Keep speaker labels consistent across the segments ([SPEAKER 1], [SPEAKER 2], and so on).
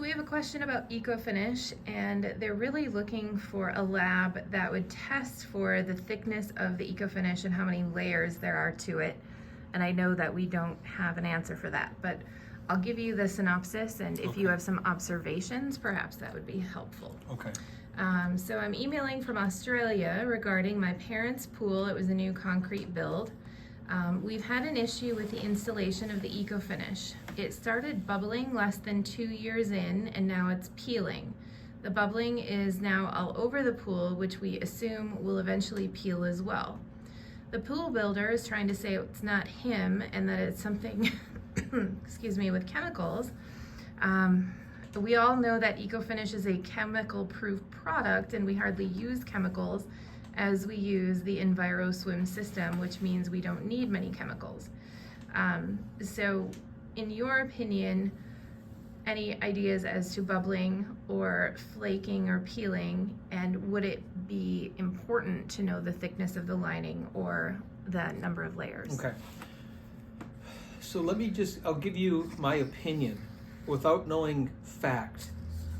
[SPEAKER 1] So we have a question about ecoFinish, and they're really looking for a lab that would test for the thickness of the ecoFinish and how many layers there are to it. And I know that we don't have an answer for that, but I'll give you the synopsis, and if you have some observations, perhaps that would be helpful.
[SPEAKER 2] Okay.
[SPEAKER 1] So I'm emailing from Australia regarding my parents' pool. It was a new concrete build. We've had an issue with the installation of the ecoFinish. It started bubbling less than 2 years in, and now it's peeling. The bubbling is now all over the pool, which we assume will eventually peel as well. The pool builder is trying to say it's not him and that it's something, excuse me, with chemicals. We all know that ecoFinish is a chemical-proof product, and we hardly use chemicals as we use the EnviroSwim system, which means we don't need many chemicals. So in your opinion, any ideas as to bubbling or flaking or peeling, and would it be important to know the thickness of the lining or the number of layers?
[SPEAKER 2] Okay. So I'll give you my opinion without knowing facts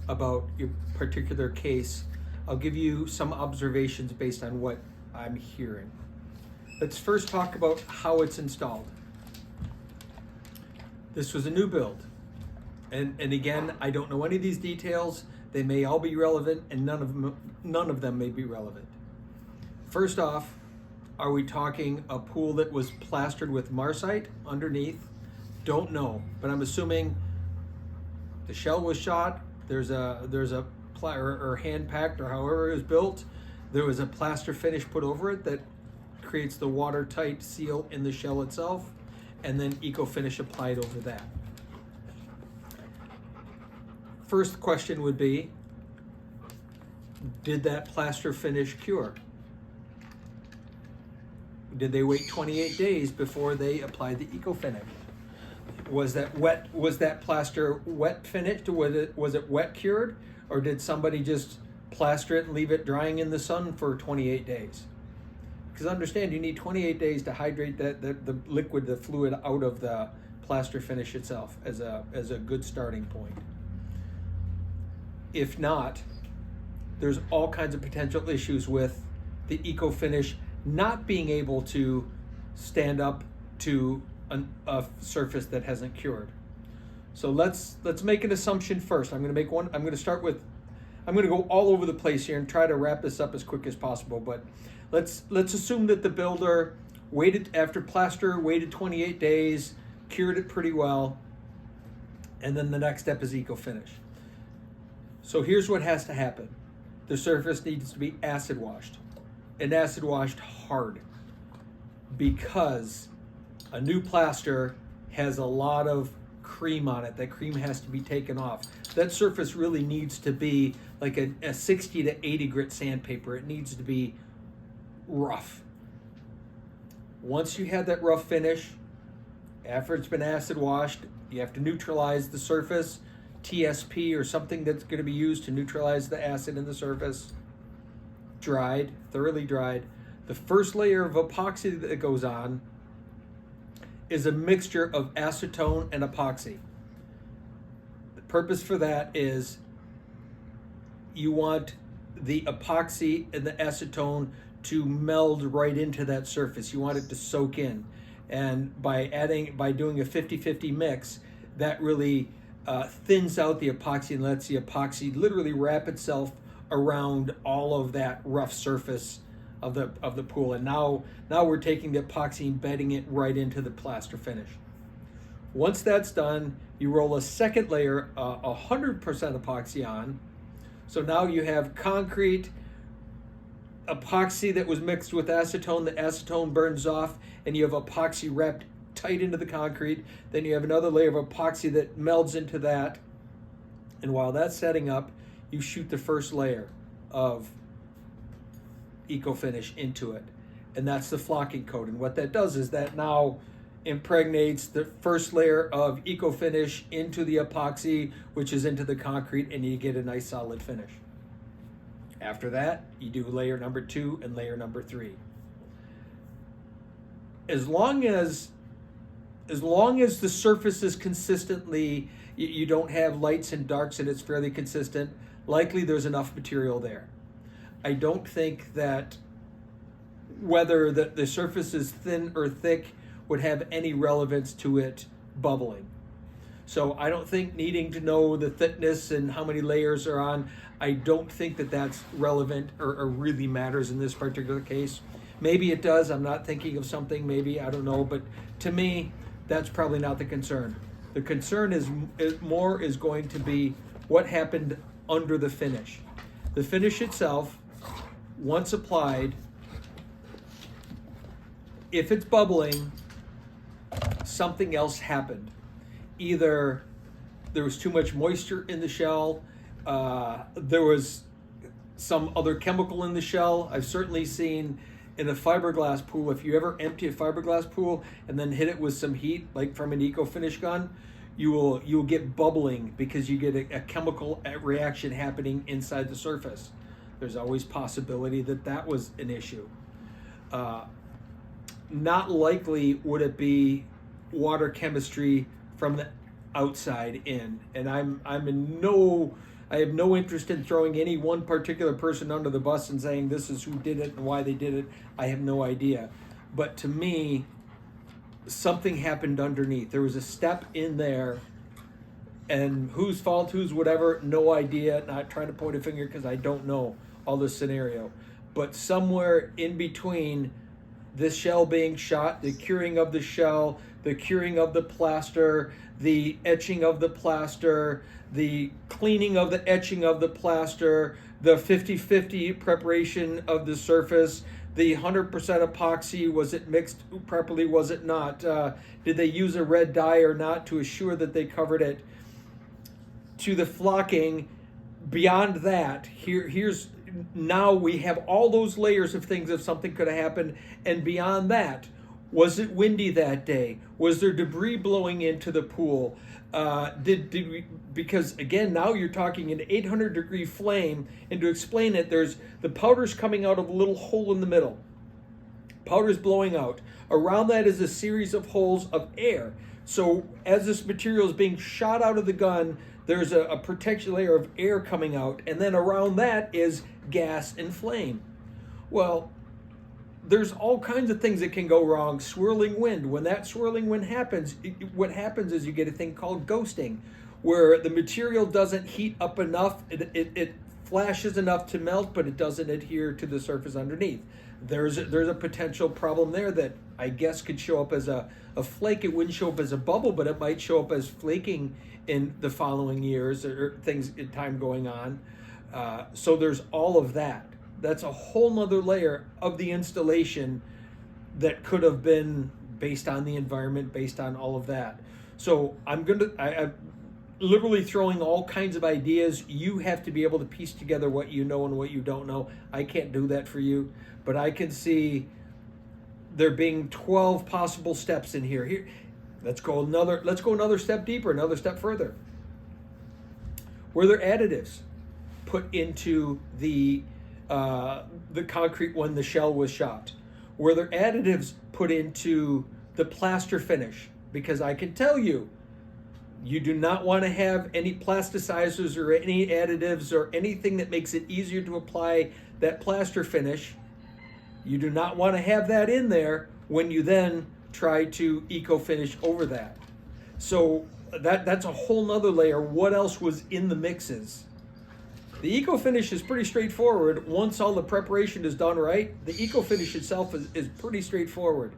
[SPEAKER 2] about your particular case. I'll give you some observations based on what I'm hearing. Let's first talk about how it's installed. This was a new build. And again, I don't know any of these details. They may all be relevant, and none of them may be relevant. First off, are we talking a pool that was plastered with marcite underneath? Don't know, but I'm assuming the shell was shot. There's a or hand packed, or however it was built. There was a plaster finish put over it that creates the watertight seal in the shell itself, and then ecoFinish applied over that. First question would be, did that plaster finish cure? Did they wait 28 days before they applied the ecoFinish? Was that wet? Was that plaster wet finished? Was it wet cured? Or did somebody just plaster it and leave it drying in the sun for 28 days? Because understand, you need 28 days to hydrate the liquid, the fluid out of the plaster finish itself as a good starting point. If not, there's all kinds of potential issues with the ecoFinish not being able to stand up to a surface that hasn't cured. So let's make an assumption first. I'm going to go all over the place here and try to wrap this up as quick as possible. But let's assume that the builder waited 28 days, cured it pretty well, and then the next step is ecoFinish. So here's what has to happen. The surface needs to be acid washed, and acid washed hard, because a new plaster has a lot of cream on it. That cream has to be taken off. That surface really needs to be like a 60 to 80 grit sandpaper. It needs to be rough. Once you have that rough finish, after it's been acid washed, you have to neutralize the surface, TSP or something that's going to be used to neutralize the acid in the surface. Dried, thoroughly dried. The first layer of epoxy that goes on is a mixture of acetone and epoxy. The purpose for that is you want the epoxy and the acetone to meld right into that surface. You want it to soak in. And by doing a 50-50 mix, that really thins out the epoxy and lets the epoxy literally wrap itself around all of that rough surface of the pool. And now we're taking the epoxy and bedding it right into the plaster finish. Once that's done, you roll a second layer, 100% epoxy on. So now you have concrete epoxy that was mixed with acetone. The acetone burns off, and you have epoxy wrapped tight into the concrete. Then you have another layer of epoxy that melds into that. And while that's setting up, you shoot the first layer of ecoFinish into it. And that's the flocking coat. And what that does is that now impregnates the first layer of ecoFinish into the epoxy, which is into the concrete, and you get a nice solid finish. After that, you do layer number 2 and layer number 3. As long as the surface is consistently You don't have lights and darks and it's fairly consistent. Likely there's enough material there. I don't think that whether the surface is thin or thick would have any relevance to it bubbling. So I don't think needing to know the thickness and how many layers are on, I don't think that that's relevant or really matters in this particular case. Maybe it does. I'm not thinking of something, maybe, I don't know. But to me, that's probably not the concern. The concern is going to be what happened under the finish. The finish itself, once applied, if it's bubbling, something else happened. Either there was too much moisture in the shell, there was some other chemical in the shell. I've certainly seen in a fiberglass pool, if you ever empty a fiberglass pool and then hit it with some heat, like from an ecoFinish gun, you'll get bubbling because you get a chemical reaction happening inside the surface. There's always possibility that that was an issue. Not likely would it be water chemistry from the outside in, and I have no interest in throwing any one particular person under the bus and saying this is who did it and why they did it. I have no idea. But to me, something happened underneath. There was a step in there, and whose fault, whose whatever, no idea. Not trying to point a finger because I don't know all the scenario. But somewhere in between this shell being shot, the curing of the shell, the curing of the plaster, the etching of the plaster, the cleaning of the etching of the plaster, the 50-50 preparation of the surface, the 100% epoxy, was it mixed properly, was it not? Did they use a red dye or not to assure that they covered it? To the flocking, beyond that, here's now we have all those layers of things if something could have happened, and beyond that, was it windy that day? Was there debris blowing into the pool? Did we, because again, now you're talking an 800-degree flame, and to explain it, there's the powder's coming out of a little hole in the middle. Powder's blowing out. Around that is a series of holes of air. So as this material is being shot out of the gun, there's a protection layer of air coming out, and then around that is gas and flame. Well, there's all kinds of things that can go wrong. Swirling wind. When that swirling wind happens, what happens is you get a thing called ghosting, where the material doesn't heat up enough, it flashes enough to melt, but it doesn't adhere to the surface underneath. There's a potential problem there that I guess could show up as a flake. It wouldn't show up as a bubble, but it might show up as flaking in the following years or things in time going on. So there's all of that. That's a whole nother layer of the installation that could have been based on the environment, based on all of that. So I'm literally throwing all kinds of ideas. You have to be able to piece together what you know and what you don't know. I can't do that for you, but I can see there being 12 possible steps in here. Here, let's go another step deeper, another step further. Were there additives put into the concrete when the shell was shot? Were there additives put into the plaster finish? Because I can tell you, you do not want to have any plasticizers or any additives or anything that makes it easier to apply that plaster finish. You do not want to have that in there when you then try to eco-finish over that. So that's a whole nother layer. What else was in the mixes? The eco-finish is pretty straightforward. Once all the preparation is done right, the eco-finish itself is pretty straightforward.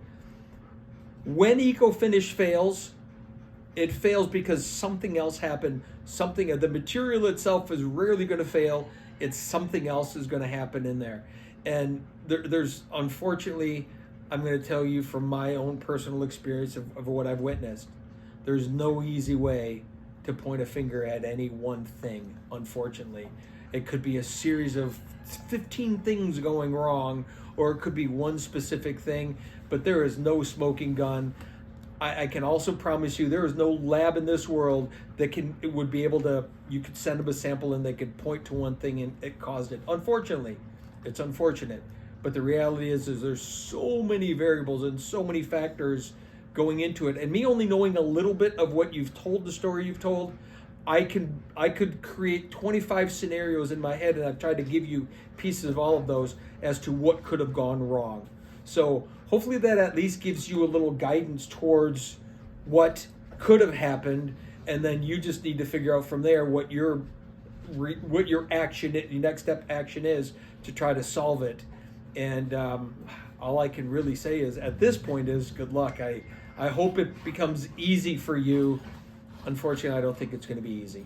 [SPEAKER 2] When eco-finish fails, it fails because something else happened. The material itself is rarely going to fail. It's something else is going to happen in there. And there's, unfortunately, I'm going to tell you from my own personal experience of what I've witnessed, there's no easy way to point a finger at any one thing, unfortunately. It could be a series of 15 things going wrong, or it could be one specific thing, but there is no smoking gun. I can also promise you there is no lab in this world that would be able to, you could send them a sample and they could point to one thing and it caused it. Unfortunately, it's unfortunate. But the reality is there's so many variables and so many factors going into it, and me only knowing a little bit of what you've told, the story you've told, I could create 25 scenarios in my head, and I've tried to give you pieces of all of those as to what could have gone wrong. So hopefully that at least gives you a little guidance towards what could have happened, and then you just need to figure out from there what your action, your next step action is to try to solve it. And all I can really say is at this point is good luck. I hope it becomes easy for you. Unfortunately, I don't think it's going to be easy.